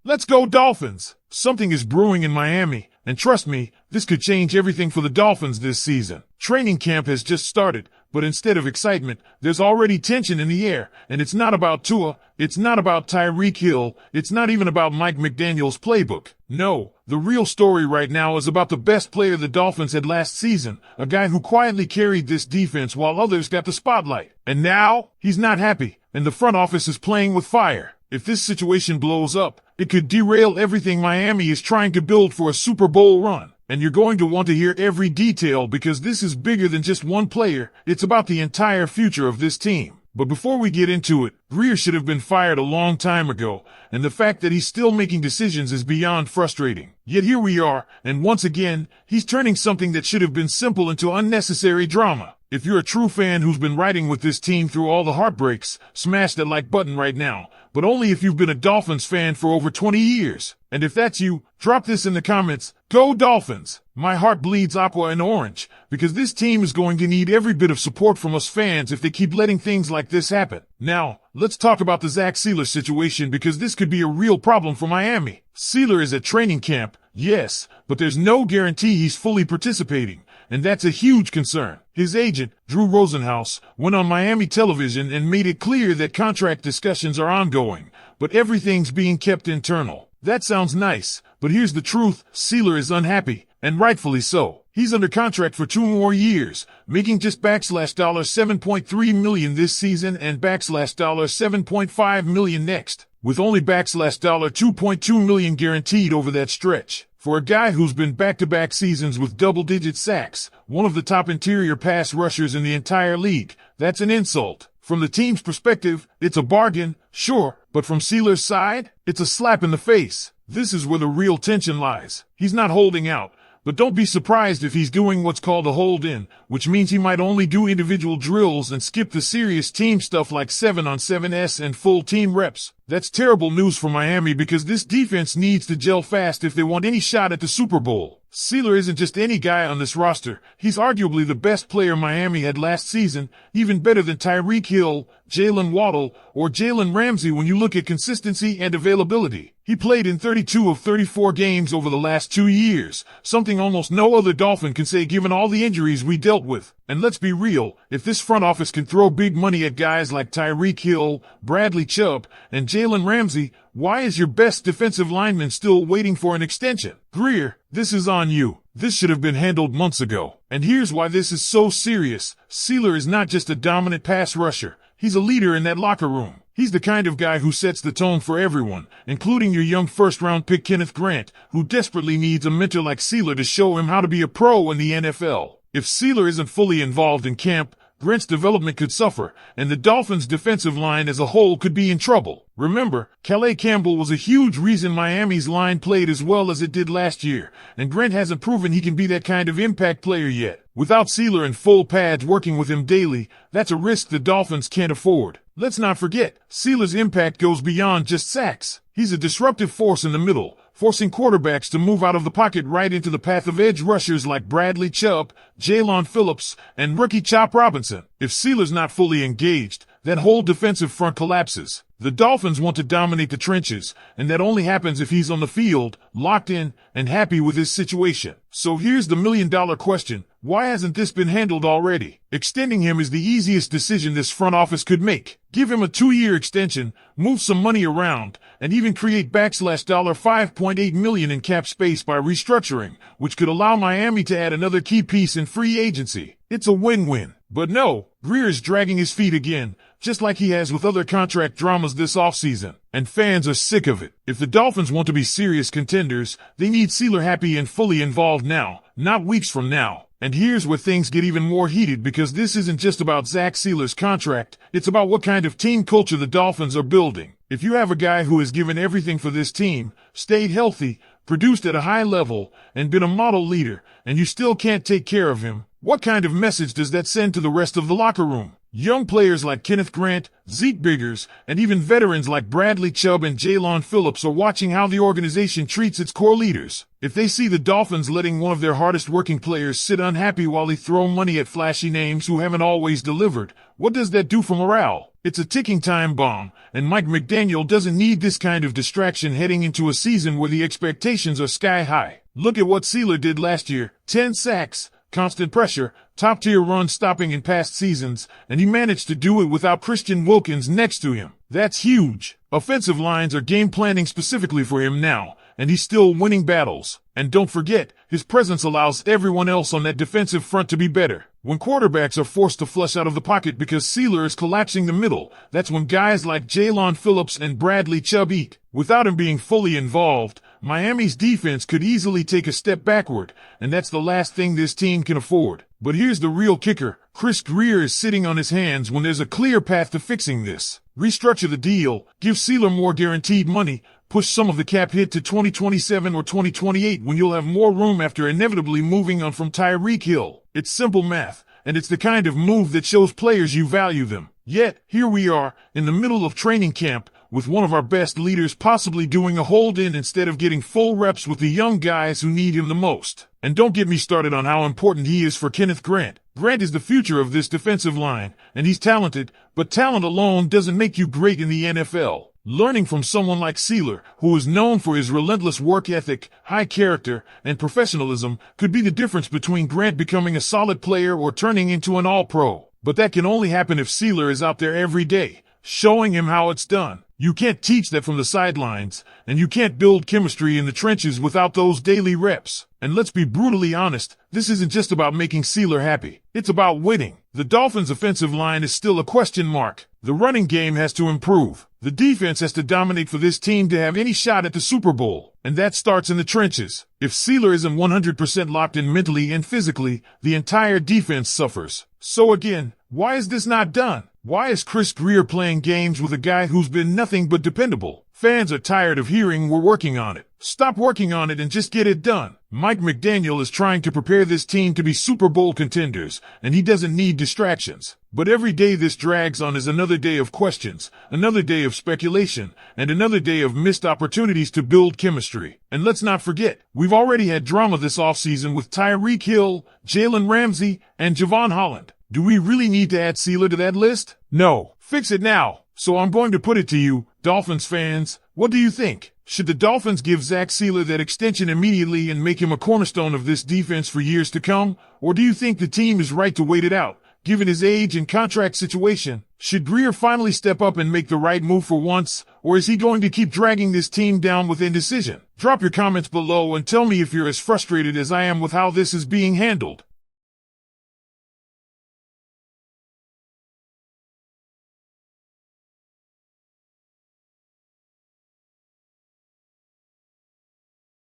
Let's go Dolphins! Something is brewing in Miami, and trust me, this could change everything for the Dolphins this season. Training camp has just started, but instead of excitement, there's already tension in the air, and it's not about Tua, it's not about Tyreek Hill, it's not even about Mike McDaniel's playbook. No, the real story right now is about the best player the Dolphins had last season, a guy who quietly carried this defense while others got the spotlight. And now, he's not happy, and the front office is playing with fire. If this situation blows up, it could derail everything Miami is trying to build for a Super Bowl run. And you're going to want to hear every detail because this is bigger than just one player. It's about the entire future of this team. But before we get into it, Grier should have been fired a long time ago, and the fact that he's still making decisions is beyond frustrating. Yet here we are, and once again, he's turning something that should have been simple into unnecessary drama. If you're a true fan who's been riding with this team through all the heartbreaks, smash that like button right now. But only if you've been a Dolphins fan for over 20 years. And if that's you, drop this in the comments. Go Dolphins! My heart bleeds aqua and orange, because this team is going to need every bit of support from us fans if they keep letting things like this happen. Now, let's talk about the Zack Sieler situation because this could be a real problem for Miami. Sieler is at training camp, yes, but there's no guarantee he's fully participating. And that's a huge concern. His agent, Drew Rosenhaus, went on Miami television and made it clear that contract discussions are ongoing, but everything's being kept internal. That sounds nice, but here's the truth, Sieler is unhappy, and rightfully so. He's under contract for 2 more years, making just $7.3 million this season and $7.5 million next, with only $2.2 million guaranteed over that stretch. For a guy who's been back-to-back seasons with double-digit sacks, one of the top interior pass rushers in the entire league, that's an insult. From the team's perspective, it's a bargain, sure, but from Sieler's side, it's a slap in the face. This is where the real tension lies. He's not holding out, but don't be surprised if he's doing what's called a hold-in, which means he might only do individual drills and skip the serious team stuff like 7-on-7s and full team reps. That's terrible news for Miami because this defense needs to gel fast if they want any shot at the Super Bowl. Sieler isn't just any guy on this roster. He's arguably the best player Miami had last season, even better than Tyreek Hill, Jalen Waddle, or Jalen Ramsey when you look at consistency and availability. He played in 32 of 34 games over the last 2 years, something almost no other Dolphin can say given all the injuries we dealt with. And let's be real, if this front office can throw big money at guys like Tyreek Hill, Bradley Chubb, and Jalen Ramsey, why is your best defensive lineman still waiting for an extension? Grier, this is on you. This should have been handled months ago. And here's why this is so serious. Sieler is not just a dominant pass rusher. He's a leader in that locker room. He's the kind of guy who sets the tone for everyone, including your young first-round pick Kenneth Grant, who desperately needs a mentor like Sieler to show him how to be a pro in the NFL. If Sieler isn't fully involved in camp, Grant's development could suffer, and the Dolphins' defensive line as a whole could be in trouble. Remember, Calais Campbell was a huge reason Miami's line played as well as it did last year, and Grant hasn't proven he can be that kind of impact player yet. Without Sieler and full pads working with him daily, that's a risk the Dolphins can't afford. Let's not forget, Sieler's impact goes beyond just sacks. He's a disruptive force in the middle, forcing quarterbacks to move out of the pocket right into the path of edge rushers like Bradley Chubb, Jaylon Phillips, and rookie Chop Robinson. If Sieler's not fully engaged, that whole defensive front collapses. The Dolphins want to dominate the trenches, and that only happens if he's on the field, locked in, and happy with his situation. So here's the million-dollar question. Why hasn't this been handled already? Extending him is the easiest decision this front office could make. Give him a 2-year extension, move some money around, and even create $5.8 million in cap space by restructuring, which could allow Miami to add another key piece in free agency. It's a win-win. But no, Grier is dragging his feet again, just like he has with other contract dramas this offseason. And fans are sick of it. If the Dolphins want to be serious contenders, they need Sieler happy and fully involved now, not weeks from now. And here's where things get even more heated because this isn't just about Zack Sieler's contract, it's about what kind of team culture the Dolphins are building. If you have a guy who has given everything for this team, stayed healthy, produced at a high level, and been a model leader, and you still can't take care of him, what kind of message does that send to the rest of the locker room? Young players like Kenneth Grant, Zeke Biggers, and even veterans like Bradley Chubb and Jaylon Phillips are watching how the organization treats its core leaders. If they see the Dolphins letting one of their hardest working players sit unhappy while they throw money at flashy names who haven't always delivered, what does that do for morale? It's a ticking time bomb, and Mike McDaniel doesn't need this kind of distraction heading into a season where the expectations are sky high. Look at what Sieler did last year. 10 sacks, constant pressure, top-tier run stopping in past seasons, and he managed to do it without Christian Wilkins next to him. That's huge. Offensive lines are game planning specifically for him now, and he's still winning battles. And don't forget, his presence allows everyone else on that defensive front to be better. When quarterbacks are forced to flush out of the pocket because Sieler is collapsing the middle, that's when guys like Jalen Phillips and Bradley Chubb eat. Without him being fully involved, Miami's defense could easily take a step backward, and that's the last thing this team can afford. But here's the real kicker. Chris Grier is sitting on his hands when there's a clear path to fixing this. Restructure the deal, give Sieler more guaranteed money, push some of the cap hit to 2027 or 2028 when you'll have more room after inevitably moving on from Tyreek Hill. It's simple math, and it's the kind of move that shows players you value them. Yet, here we are, in the middle of training camp, with one of our best leaders possibly doing a hold-in instead of getting full reps with the young guys who need him the most. And don't get me started on how important he is for Kenneth Grant. Grant is the future of this defensive line, and he's talented, but talent alone doesn't make you great in the NFL. Learning from someone like Sieler, who is known for his relentless work ethic, high character, and professionalism, could be the difference between Grant becoming a solid player or turning into an all-pro. But that can only happen if Sieler is out there every day, showing him how it's done. You can't teach that from the sidelines, and you can't build chemistry in the trenches without those daily reps. And let's be brutally honest, this isn't just about making Sieler happy. It's about winning. The Dolphins' offensive line is still a question mark. The running game has to improve. The defense has to dominate for this team to have any shot at the Super Bowl. And that starts in the trenches. If Sieler isn't 100% locked in mentally and physically, the entire defense suffers. So again, why is this not done? Why is Chris Grier playing games with a guy who's been nothing but dependable? Fans are tired of hearing we're working on it. Stop working on it and just get it done. Mike McDaniel is trying to prepare this team to be Super Bowl contenders, and he doesn't need distractions. But every day this drags on is another day of questions, another day of speculation, and another day of missed opportunities to build chemistry. And let's not forget, we've already had drama this offseason with Tyreek Hill, Jalen Ramsey, and Javon Holland. Do we really need to add Sieler to that list? No. Fix it now. So I'm going to put it to you, Dolphins fans. What do you think? Should the Dolphins give Zack Sieler that extension immediately and make him a cornerstone of this defense for years to come? Or do you think the team is right to wait it out, given his age and contract situation? Should Grier finally step up and make the right move for once, or is he going to keep dragging this team down with indecision? Drop your comments below and tell me if you're as frustrated as I am with how this is being handled.